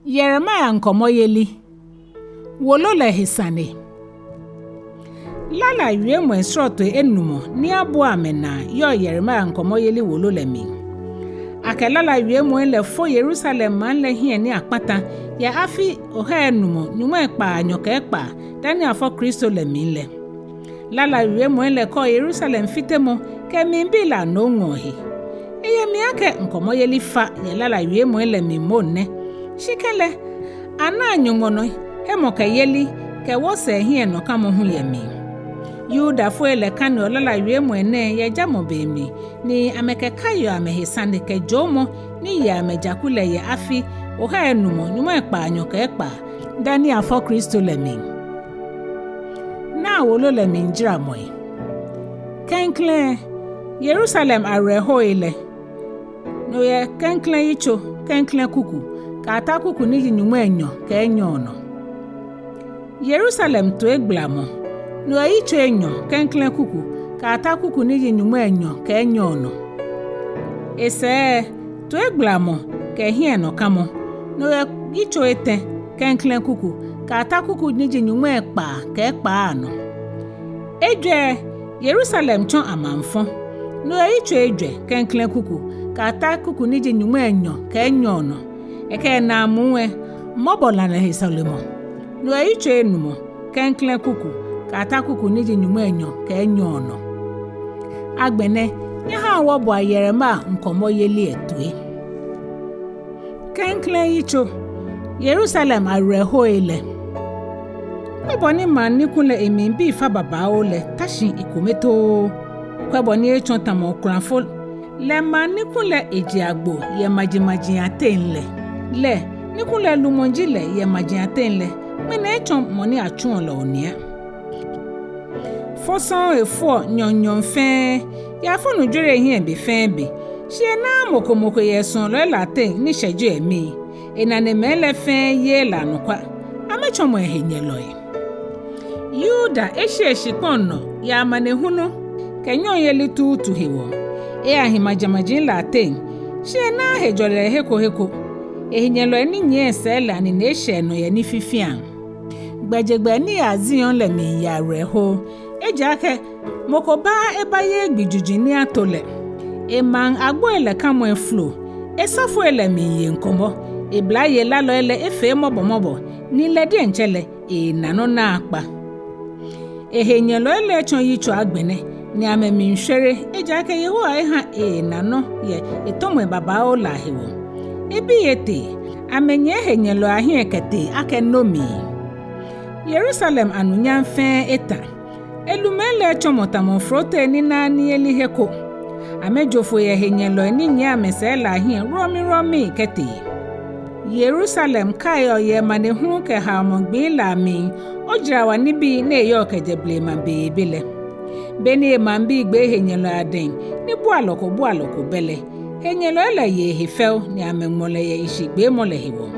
Yeremia nkomoyeli Wolo le Sane. Lala yue mwen sroto Enumɔ ni abo amena yo Yeremia nkomoyeli Wolo le mi. Ake lala yue mwen le fo Yerusalem man le hien ni akpata ya afi oha Enumɔ nyuma ekpa anyoke ekpa dani afo Kristo le mi le. Lala yue mwen le ko Yerusalem fitemo ke mimbi la no ngohi. Eye mi ake nkomoyeli fa ya lala yue mwen le mi monne. Shikele ana nyumono hemo ke yeli ke wose hien no kamo hu ye mi. Yuda fo ele kanu lala yue mwene ye jamo bemi ni ameke kayo amehesande ke jomo ni ya amejakule ye afi oha Enumɔ nyuma ekpa anyoke ekpa dani afo Kristo le mi. Na Wolo le mi njira moi. Klɛŋklɛŋ Yerusalem Ahwoi le. No ye klɛŋklɛŋ Yitso klɛŋklɛŋ kuku ka ata kuku ni nyuma Enyɔ ke Enyɔ no. Yerusalem to eglamo. No Yitso Enyɔ klɛŋklɛŋ kuku ka ata kuku ni nyuma Enyɔ ke Enyɔ no. Ese to eglamo ke hien no kamo. No Yitso Etɛ klɛŋklɛŋ kuku ka ata kuku ni nyuma ekpa ke ekpa no. Ejwɛ Yerusalem chon amanfo. No Yitso Ejwɛ klɛŋklɛŋ kuku ka ata kuku ni nyuma Enyɔ ke Enyɔ no. Eke na muwe mobola na Yerusalem. No Yitso Enumɔ klɛŋklɛŋ kuku ka ata kuku ni nyuma Enyɔ ke Enyɔ no. Agbene nya ha wo bo Yeremia nkomoyeli etue. Klɛŋklɛŋ Yitso Yerusalem Ahwoi le. Kweboni man nikule emimbi fa baba ole tashi ikometo. Kweboni echon tamo kranfo le man nikule ejiagbo ye majimaji atenle. Le nikule lumonji le ye maji atenle. Mene echon moni achun le onia. Fosan efo nyonyon fe ya fonu jure hien be fe be. Shie na mokomoko ye son le latin ni sheju emi. Enane mele fe ye la nokwa. Amechon mo ehenyeloi. Yuda eshikpono ya manehunu kenyon yeli tutu hewo. Ahimajamajin latin. Shie na hejole heko. Ehinyeloi ni nye sela ni neshe no ye ni fifian. Gbejegbe ni azion le mi ya reho. Ejake mokoba ebaye gbijuji ni atole. Eman agbo ele kamo eflo. Esafo ele mi ye nkomo. Ebla ye lalo ele efe mobo. Ni ledi enchele nano na akpa. Ehenyelo ele chon Yitso agbene. Ni ame mi nshere. Ejake yehoa eha nano ye etomwe baba o lahewo. Ebi yete amenye ehenyelo ahien kete ake nomi. Yerusalem anunya fe eta. Elumele chomotamo frote ni nani eli heko. Amejofo ye ehenyelo ni nya mesela ahien romi kete. Yerusalem kayo ye manehu ke hamongbi lami. Ojirawa nibi ne yo kejeble mabebele. Beni mambi gbe ehenyelo aden. Ni bualoko bele. Henyelo ele ye hefel ni amemole ye ishigbe mole hewo.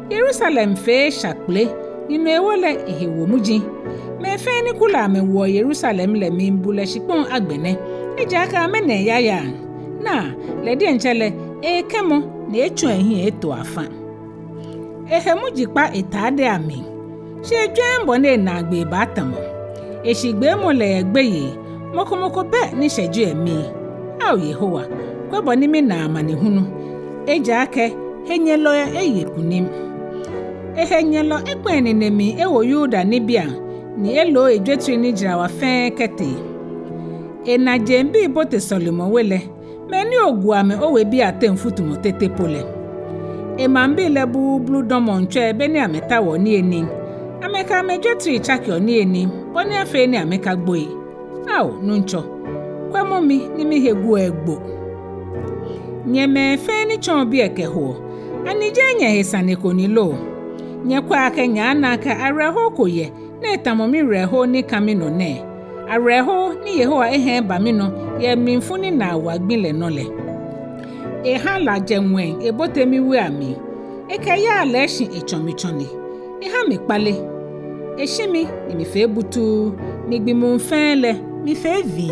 Yerusalem fe shakple ninu ewole ehewo muji. Me fe ni kula amewo Yerusalem le mimbule shikpon agbene. Ejaka amene yaya. Na ledi enchele kemo na echu ehi eto afa. Muji pa etade ami. She dwembo ne na agbe batamo. Eshigbe mole egbeye. Mokomoko be ni sheju emi. Au Yehowa. Kwebo ni mi na amanehunu. Ejake henyelo eyekunim. Ehenyelo ekpeni nemi ewo Yuda nibia. Ni elo ejwetri ni jirawa fe kete. Na jembi bote Solomon wele. Meni oguame owe bi atemfutumo tete pole. Mambi lebu blue domon chwe beni ameta wo ni eni. Ameka mejwetri chakyo ni eni. Boni afe ni ameka gboi. Au nuncho. Kwa momi ni mi hegu egbo. Nyeme fe ni chombi ekeho. Anije nye Sane konilo. Nye kwa ake nya anaka areho koye. Ne tamomi reho ni kamino ne. Areho ni Yehoa ehe bamino ye minfuni na wagbile nole. Eha la jenwen ebotemi we ami. Eke ya aleshi echomichoni. Eha mikpale. Eshimi ni mife butu. Nigbimu mfele mife vi.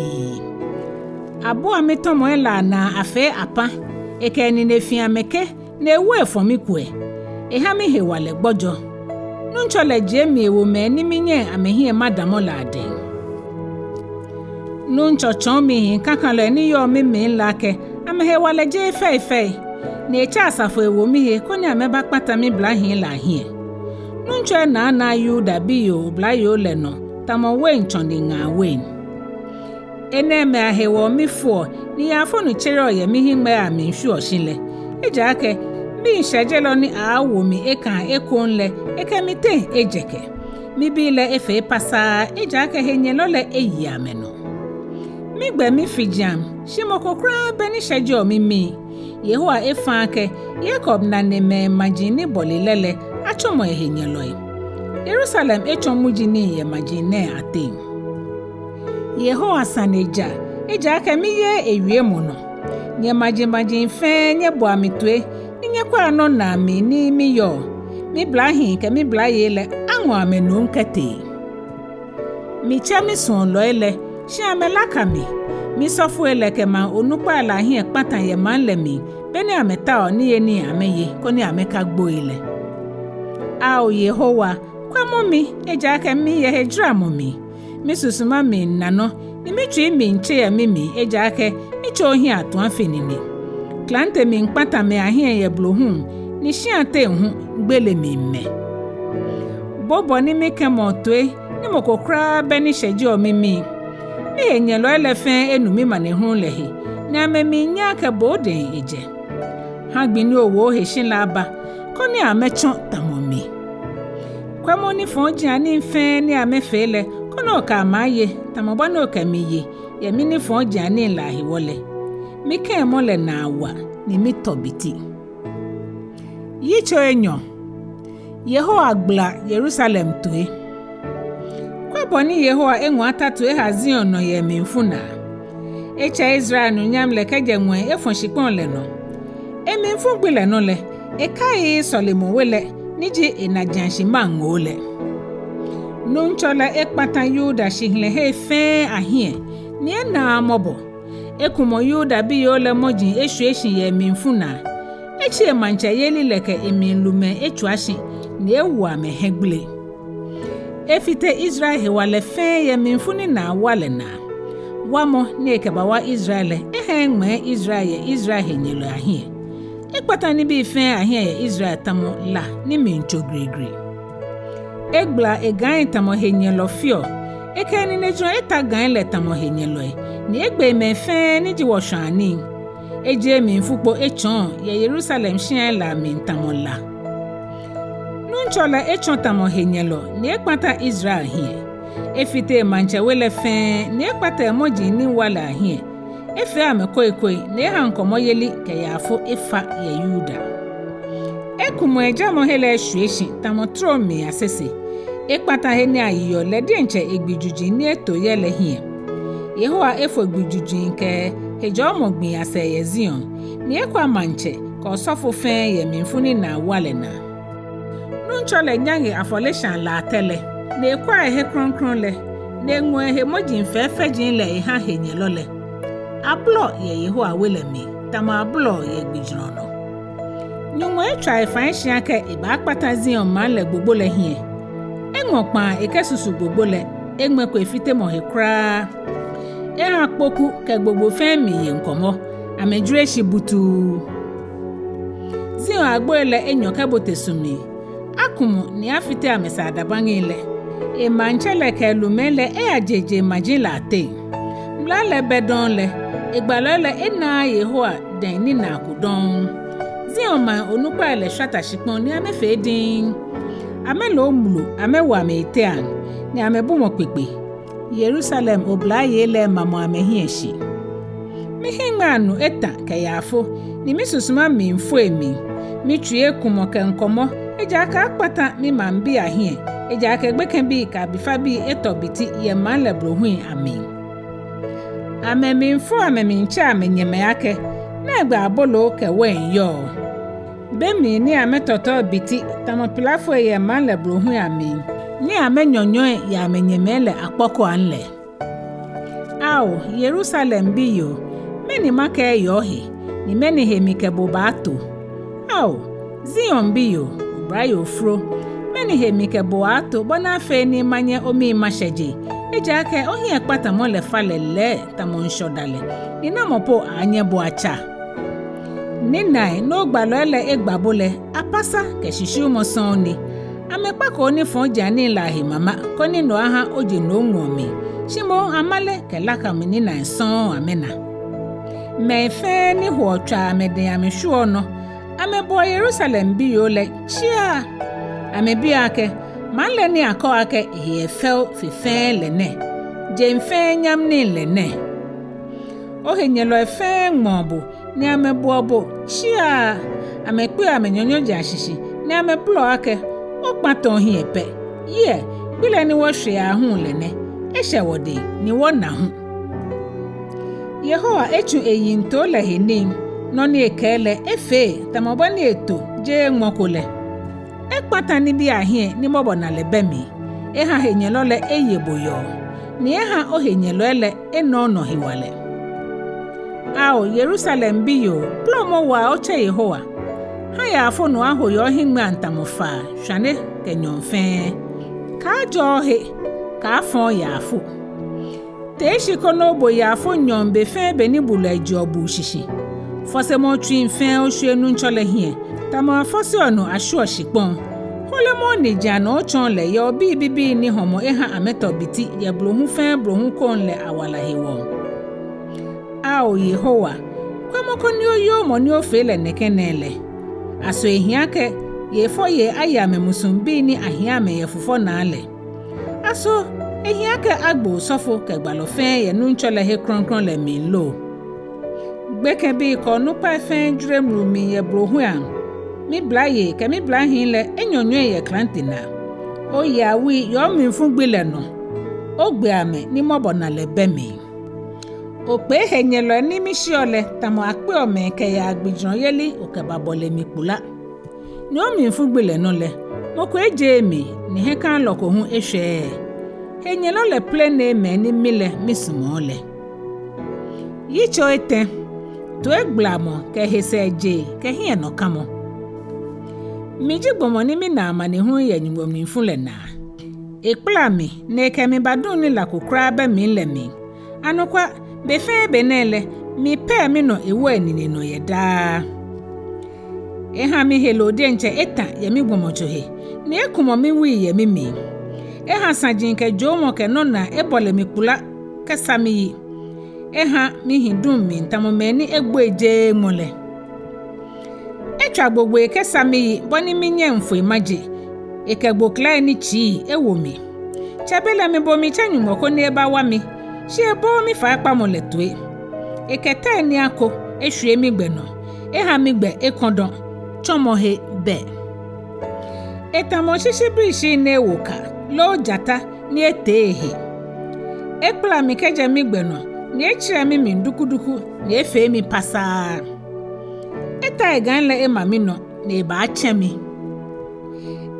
Abo ametomo ela na afe apa. Eke ni nefi ameke na ewu efomikwe. ehami hewale gbojo nunchole jemi ewo me ni minye amehie madamola ade nuncho chomi kakale ni yo meme lake amehewale je fei na eche asafo ewo mihe koni ameba kpata mi blahin la hie nuncho na yuda biyo blayo leno tamo wen chondi nga wen eneme ahewo mifo ni afo nu chere oye mi himbe amenhwu oshinle ejake bi shejelo ni awo mi eka ekonle ekemite ejeke mi bile efe pasa ejake henyelole eyi ameno mi gbe mi fijiam shimokokra beni shejo mi Yehowa efanke Jacob na neme majini bolilele achomo ehenyeloi Jerusalem echomujini ye majine ate Yehowa saneja ejake mi ye ewie mono nye majin fe nye boamitwe nye kwa no na mi ni mi yo mi blahin ke mi blayele anwo amenu nkete mi chami son loele shi amelaka mi sofu eleke ma onukpa la hin patan ye man le mi beni ameta o ni ye ni ameye ko ni ameka gbo ile a o Yehowa kwa momi ejake mi ye hejra momi mi susuma mi nano ni mi twi mi nche ya mimi ejake mi cho hin atu afenini klante mi nkpata me ahie ye blohun ni shiate hu gbele mi me bobo ni mi kemotwe ni mokokra beni sheji o mimi mi enyelo elefen enumi mane hu lehi na amemi nya ke boden eje ha gbini owo heshin laba koni amechon tamomi kwamo ni fonji ani nfe ni amefele kono ka maye tamoba no ka miye ye mi ni fonji ani lahi wole mi ke mole na awa ni mi tobiti Yitso Enyɔ Yehowa gbla Jerusalem tue kwaboni Yehowa enwata tue Zion no ye memfuna echa Israel no nyam le kejenwe efonshipon le no ememfu gbile no le ekai Solomon wele niji enajanshi mangole nunchola ekpata Yuda shihle he fe ahie ni na mobo ekumo Yuda bi yole moji eshueshi ye memfuna echi mancha yeli leke eminlume echuashi ni ewa mehegbule efite Israel hewale fe ye memfuni na wale na wamo ni ekebawa Israel ehengme Israel ye Israel henyelo ahie ekpata ni bi fe ahie ye Israel tamo la ni mincho gregre egbla egain tamo henyelo fio ekeni nejo etagain le tamo henyelo ni egbe me fe ni jiwoshani eje mi fukpo echon ye Jerusalem shin la mi tamola nunchola echon tamo henyelo ni ekpata Israel hie efite mancha wele fe ni ekpata emoji ni wala hie efe amekoikoi ni hankomo yeli ke yafo efa ye Yuda ekumo ejamo hele shueshi tamo tromi asese ekpata he ni ayiyo le dienche egbijuji ni eto yele hie Yehowa efo egbijuji nke hejomo gbin ase ye Zion ni ekwa manche ko sofo fe ye minfuni na wale na nunchole nyange afoleshan la tele na ekwa he kronkron le na enwe he moji mfefe jin le ha henyelo le ablo ye Yehowa wele mi tama ablo ye gbijrono nyunwe etwa efanshi aka iba akpata Zion man le gbogbo le hie enwokpa ekesusu gbogbo le enwekwa efite mo he kra Era kpoku ke gbogbo femi ye nkomo amejure shibutu Zion agboele Enyɔ ke botesumi akumu ni afite amesa adabangile e manchele ke lumele ajeje majila te mlale bedonle egbalole ena Yehowa den ni na kudon Zion ma onukpa ele shata shipon ni amefedin amelo mulu amewa metean ni amebumo pepe Jerusalem oblaye le mamo amehieshi mihinganu eta kayafo ni misusuma minfo emi mitue kumo ke nkomo ejaka akpata mi mambi ahie ejaka gbeken bi ka bifa bi etobiti ye man le brohui amen ameminfo amemincha amenyeme yake na egba abolo ke wen yo bemi ni ametoto biti tamopilafo ye man le brohui amen ni amenyonyo ya amenyemele akpoko anle ao Jerusalem biyo meni make yohe ni meni hemike bobato ao Zion biyo brayo fro meni hemi ke boato bona fe ni manye omi masheje eja ke ohie kpata mo le falele tamon shodale ni na mopo anye boacha ni nai no gbalo ele egbabole apasa ke shishu mo soni amekpa ko ni fon jani lahi mama ko ni no aha oje no nwomi shimo amale ke laka mini na son amena me fe ni huotwa mede amehwo no amebo Jerusalem bi yo le chia amebi ake manle ni akọ ake he fel fife lene jemfe nyam ni lene ohenyelo efe ngmobo ni amebobo chia amekpe amenyonyo jashishi ni ameblo ake okpaton hi epe ye bile ni wo hwe ahun lene ehye wode ni wona hu Yehowa echu eyinto le henin no ni ekele efe tamobo ni eto je ngmokole ekpata ni bi ahie ni mobo na lebemi eha henyelo le eyeboyo ni eha ohenyelo ele eno no hiwale ao Jerusalem biyo plomo wa oche Yehowa ha ya afo no ahoyo himma antamofa hwane kenyonfe ka johe ka afo ya afo Teshi kono bo ya afo nyombe fe beni bulu ejobu shishi fose mo twin fe o hwenu nchole hie tama fose ono ahwo shipon hole mo ni jana o chon le yo bibi ni homo eha ameto biti ya blohu fe blohu kon le awala hewo ao Yehowa kwa moko ni oyo mo ni ofele nekenele aso ehia ke ye fo ye aya memusumbi ni ahia me ye fufo na ale aso ehia ke agbo sofo ke gbalofen ye nu nchole he kronkron le min lo gbeke bi ko nu pa fen juremru mi ye brohu an mi blaye ke mi blahin le enyonyo ye klantina o ya wi yo mi fun gbele no o gbe ame ni mobo na le bemi o pe henyelo ni mi shiole tamo akpe o me ke ya agbijran yeli o ke babole mi pula ni o mi fun gbele no le mo ko eje mi ni he kan loko hu ehwe Enyelo le plene me ni mile misumole Yitso Etɛ to egblamo ke heseje ke hie no kamo Mijigbomo ni mi na amani hu ye nyumo mi fun na ekpla mi ne ke mi badun ni la kokra ba mi le mi anokwa be fe benele mi pe mi no ewo anini no ye da eha mi helode nche eta ye mi gbomo chohe ne ekumo mi wi ye mi eha sajin ke jomo ke nona ebole mi kula ke sami eha mi hindun mi ntamo meni egbo eje mole etwa gbogbo ke sami boni mi nye mfo imaje ekegbo kla ni chi ewo mi chabele mi bo mi chanyu moko ne eba wa mi shi ebo mi fa pa mole toe ekete ni ako ehwe mi gbe no eha mi gbe ekondon chomo he be etamo shishi brishi ne woka lo jata ni etehe ekpla mi keje mi gbeno ni echire mi ndukuduku ni efe mi pasa eta egan le ema mi no ni ba achemi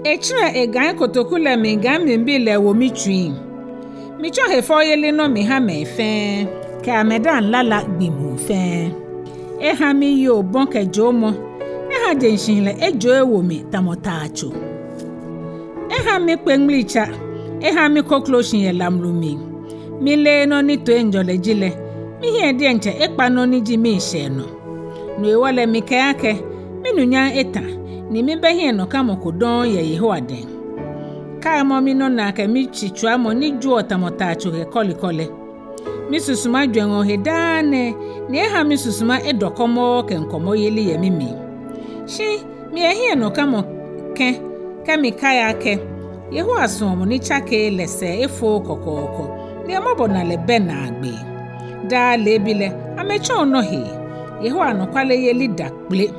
echire egan kotoku le mi gan mi bi le wo mi twin mi cho he fo yele no mi ha me fe ka medan lala gbimu fe eha mi yo bon ke jomo eha jenshin le ejo ewo mi tamotacho eha mi penglicha eha mi kokloshin ye lamlumi mi le no ni to enjole jile mi hie de nche ekpa no ni ji mi she no no ewole mi ke ake mi nunya eta ni mi be hie no kamokodon ye Yehowa den ka mo mi no na ka mi chichua mo ni ju otamotacho he kolikole mi susuma dwengo he dane ni eha mi susuma edokomo ke nkomo yeli ye mimi shi mi ehie no kamo ke kemi kaya ke Yehowa somo ni chake lese efo kokoko ni amobo na le bena agbe da lebile amecho no he Yehowa no kwale yeli dakple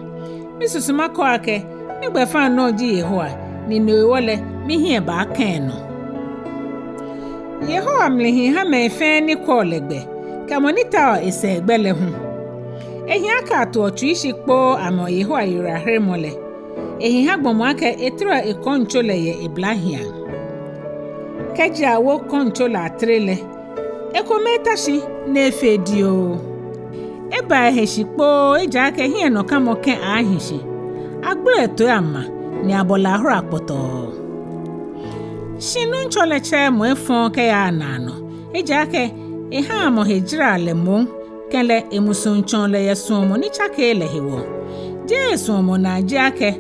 mi susuma ko ake mi gbe fa no ji Yehowa ni no wole mi hie ba kan no Yehowa mlehi ha me fe ni ko legbe ka monita ese egbele hu ehi aka to otu ishi kpo amo Yehowa yira hremole ehi ha gbomo aka etra ekonchole ye iblahia keja wo konchola atrele ekometashi nefe dio eba heshikpo eja aka hie no kamo ken ahishi agbo eto ama ni abola ahora poto shinu ncholeche mo efon ke ya nano ejake ha mo hejira le mo kele emusun chonle yesumo ni chake le hewo je sumo na jake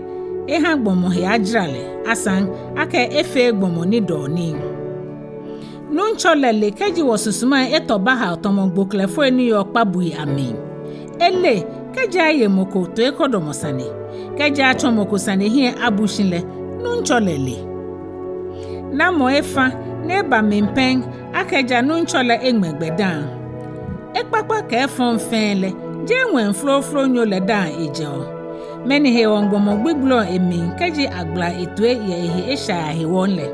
ha gbomo he ajrale asan ake efe gbomo ni doni nuncholele keji wosusuma etoba ha otomogbo klefo eni yo pabui ami ele keji ayemoko to ekodomo Sane keji achomoko Sane hie abushinle nuncholele na mo efa neba mempen akeja nunchole egbegbedan ekpakpa ke fon fenle je wen floflo nyole dan ejo meni he wongbomo gbiglo emi keji agla etwe ye ehe esha he wonle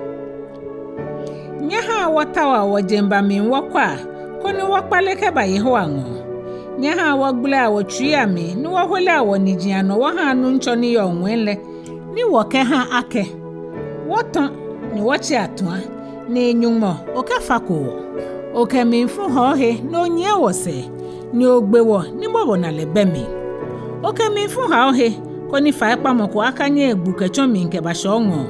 nyaha watawa wajemba min wakwa koni wakpale ke ba yeho anwo nyaha wagbula wotria mi ni wahola wonijiano wa ha nu ncho ni yo nwenle ni woke ha ake woton ni wachi atwa ni Enumɔ oke fako oke min fu ho he no nye wose ni ogbewo ni bobo na lebemi oke min fu ha he koni fa ipamoko akanye egbu kecho min ke ba shongo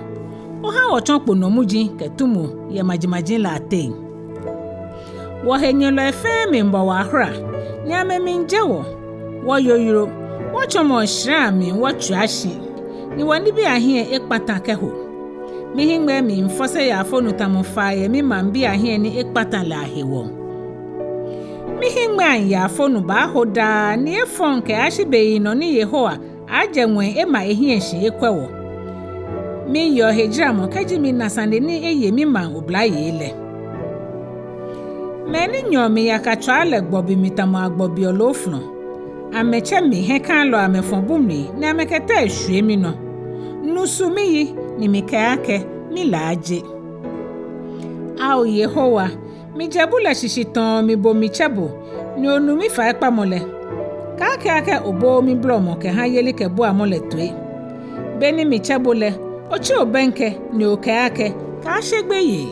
oha ochonpo no muji ketumu ye majimajin la te wo henyelo efe mi mbo wa hra ni amemi njewo wo yoyiro wo chomo shra mi wo tuashi ni woni bi ahie ekpata keho mi hingbe mi mfose ya afonu tamofa ye mi mambi ahie ni ekpata la hewo mi hingbe ya afonu ba hoda ni efon ke ashibe no ni yehoa ajenwe ema ehie shi ekwewo mi yo hejira mo keji mi na Sane ni eye mi ma obla yele meni nyomi yakatwa le gbobi mitamo agbobi olofno ameche mi he kan lo amefon bumni na ameketa ehwe mi no nusu mi yi ni mikake mi laje au yehowa mi jebula shishiton mi bo mi chebo ni onu mi fa ipa mole kake obo mi blomo ke ha yeli ke bo amole tue beni mi chebole ochi obenke ni okake ka shegbe yi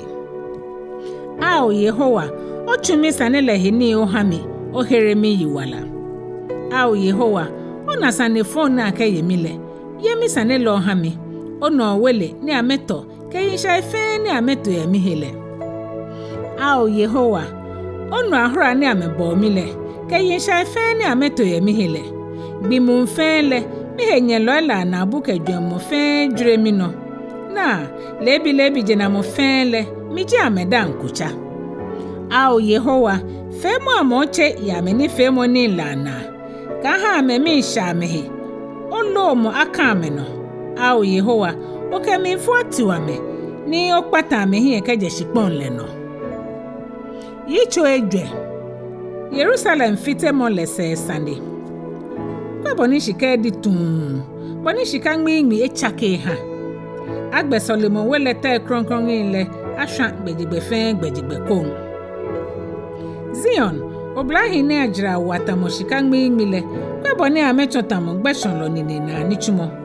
au yehowa ochumi Sane le hini ohami ohere mi yiwala au yehowa ona Sane phone na ke yemile yemi Sane lo ohami ono wele ni ameto ke yisha ife ni ameto yemi hele au yehowa ono ahora ni amebo mile ke yisha ife ni ameto yemi hele bimu mfele mi henyelo la na buke dwemo fe dure mi no na lebi jena mo fele mi ji ameda nkucha au yehowa femo amoche ya meni femo ni lana ka ha me mi sha mehe olomo aka me no au yehowa oke mi fuati wa me ni okpata me hi ke je shipon le no Yitso Ejwɛ Jerusalem fite mo lese Sane kwa boni shika di tun boni shika ngmi echake ha agbe Solomon wele te kronkron ile ahwa gbejigbe fe gbejigbe kon Zion oblahi ne ajra watamo shika ngmi le kwa boni amechotamo gbeshon lo ni na nichumo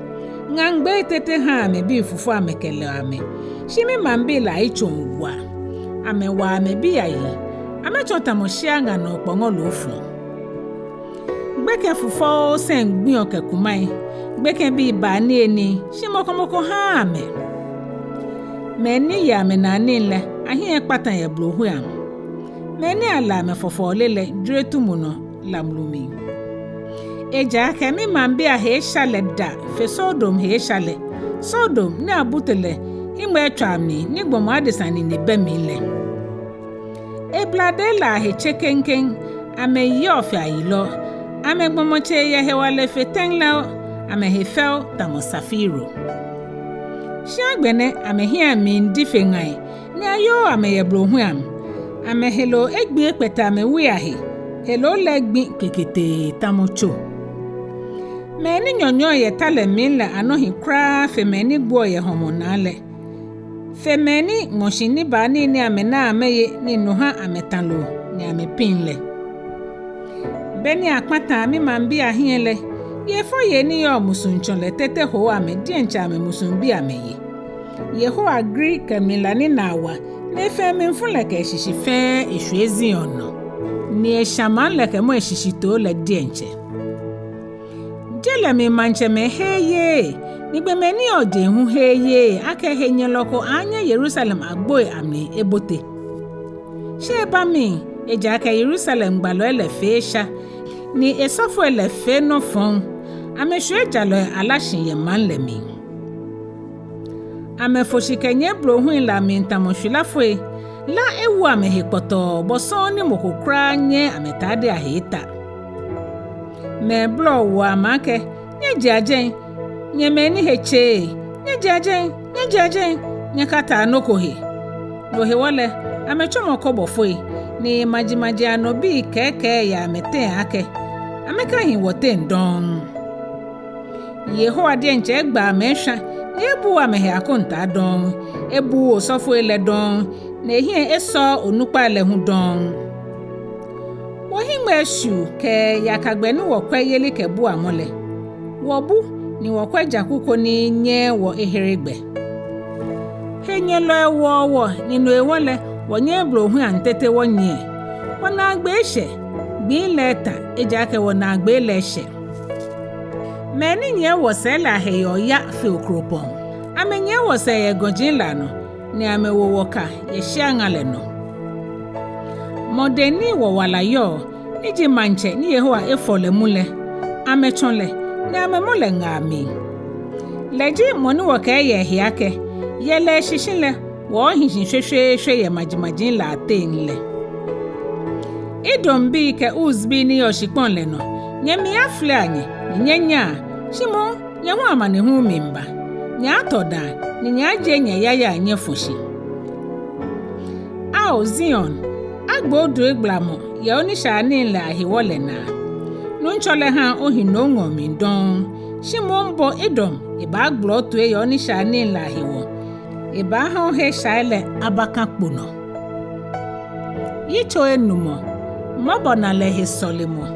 ngangbe tete ha me bi fufu amekele ame shimi mambi la ichonwa amewa ame bi ayi amechotamo shianga no kpongo lofu gbeke fufo sen gbin okekumai gbeke bi ba ni eni shimokomoko ha ame meni ya me na nile ahie patan ye blohu am meni ala me fofo lele dretumu no lamlumi eja ke mi mambi a he shale da fe Sodom he shale Sodom ni abutele imwe twami ni gbomo adesani ni bemile ebladela he chekenken ame yofi ayilo ame gbomoche ye hewale fetengla ame hefel tamosafiro shiagbene ame hia mi ndifengai ni ayo ame yeblohu am ame helo egbi ekpeta ame wiahe helo legbi kekete tamocho meni nyonyo ye tale minle anohi kra femeni gbo ye homonale femeni moshini bani ni amena ameye ni noha ametalo ni amepinle beni akpata mi mambi ahiele ye fo ye ni yo musunchole tete ho ame diencha ame musumbi ameye ye ho agree kamila ni nawa ne fe mi mfule ke shishi fe ehwezi ono ni eshaman le ke mo eshishi to le dienche jele mi manche me heye Nigbemeni oje hu heye ake henye loko anya Jerusalem agboe amni ebote. Sheba mi eja ake Jerusalem gbalo elefesha ni esofo elefe no fon amehwe jalo alashin ye manlemi. Amefoshikenye bro hu Lamentations lafwe la ewu amehekpoto boso ni mokokra nye ametade aheta. Me blo wa make nyejajen nyemeni heche nyejajen nyekata nokohe nohe wale amechomo kobofoi ni majimaji anobi keke ya mete ake ameka hin wote ndon Yehowa de nche gba mesha ebu amehe akonta don ebu osofo ele don na ehie eso onukpa le hu don wohimwe shu ke yakagbenu wokweyeli ke bu amole wobu ni wokwe jakuko ni nye wo eheregbe henye lo ewo ninu ewole wonye bro hu antete wonye wona agbe eshe gbi leta ejake wona agbe leshe meni nye wo se la heyo ya fe okropon amenye wo se ye gojin lano ni amewo woka ye shiangale no modeni wo wala yo iji manche ni Yehowa efole mule amechonle ni amemole ngami leji moni wo ka ye hiake yele shishinle wo hinshin hwehwe ye majimajin la tenle idombi ke uzbi ni yoshikpon le no nyemi afle anye nyenya shimo nyehu amane hu mimba nya atoda ni nyaje nya yaya nye foshi ao Zion agbodu eglamo ye onisha ni la hiwole na nunchole ha ohino ngomi don shimo mbo idom iba glo to ye onisha ni la hiwo iba ha he shaile abaka kpuno Yitso Enumɔ mabona le hisolimo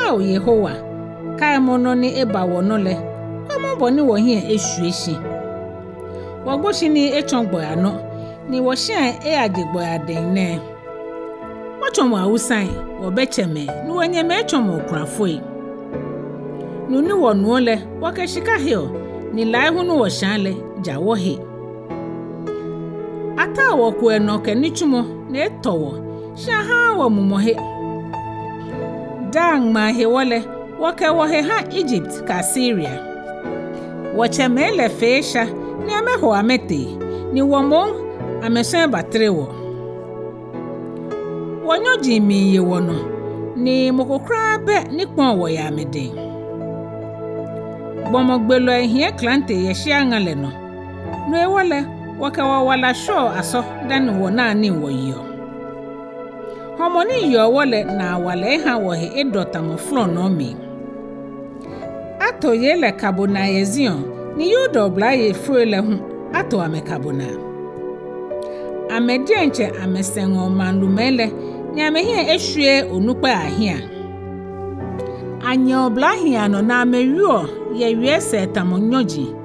ao Yehowa kai mono ni eba wono le kwamo boni wo hie ehwieshi wogboshi ni echongbo ano ni wo hia agegbo aden ne wochomo awusan wo becheme ni wonye me echomo krafoi nuni wonu le wakeshika hio ni lai hunu wo shanle jawo he ata wo ku eno ke ni chumo na etowo shaha wo mumohe dang ma he wole woke wohe ha Egypt ka Syria wocheme le fesha ni ameho amete ni womo amesen batrewo wonyoji mi ye wono ni mokokra be ni pon wo ya mede bomogbelo ehie klante ye shiangale no no ewole woke wala sho aso dan wo na ani wo yo homoni yo wole na wale ha wo he edota mo flo no mi ato yele kabona ye Zion ni yudo bla ye fruele hu ato amekabona amedienche amesengo manlumele ni amehie ehwie onukpa ahia anyo bla hia no na amewuo ye wiese tamonyoji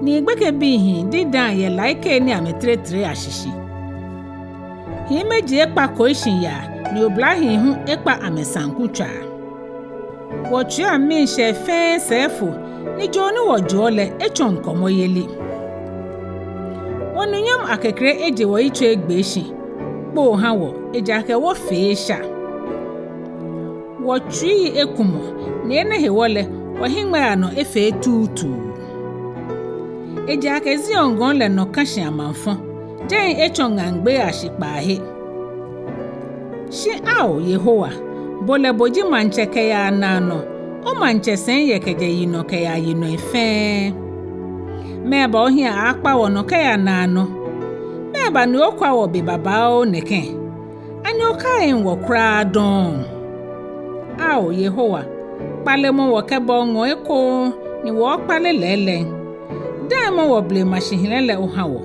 ni gbeke bihi didan ye like ni ametretre ashishi himeji ekpa koishin ya ni oblahi hu ekpa amesankutwa wochu ami she fe sefu ni joni wojo le echon komo yeli wonunyam akekre eje wo ichu egbeshi po ha wo ejake wo feesha wochu ekumo ni ene hewole wo hinma ano efe tutu ejake Zion gon le no kashi amanfo den echon ngangbe ashipahe shi ao Yehowa bole boji manche ke ya nano o manche sen ye keje yino ke ya yino ife meba ohia akpa wono ke ya nano meba ni okwa wo be baba o neke ani okai wo kra don ao Yehowa pale mo wo ke bo ngo eko ni wo pale lele demo wo ble mashihilele o hawo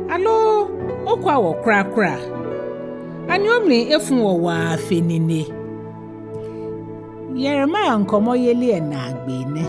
alo okwa wo kra ani omri efun wo wa fenine Yeremiah nkomo yeli na agbe ne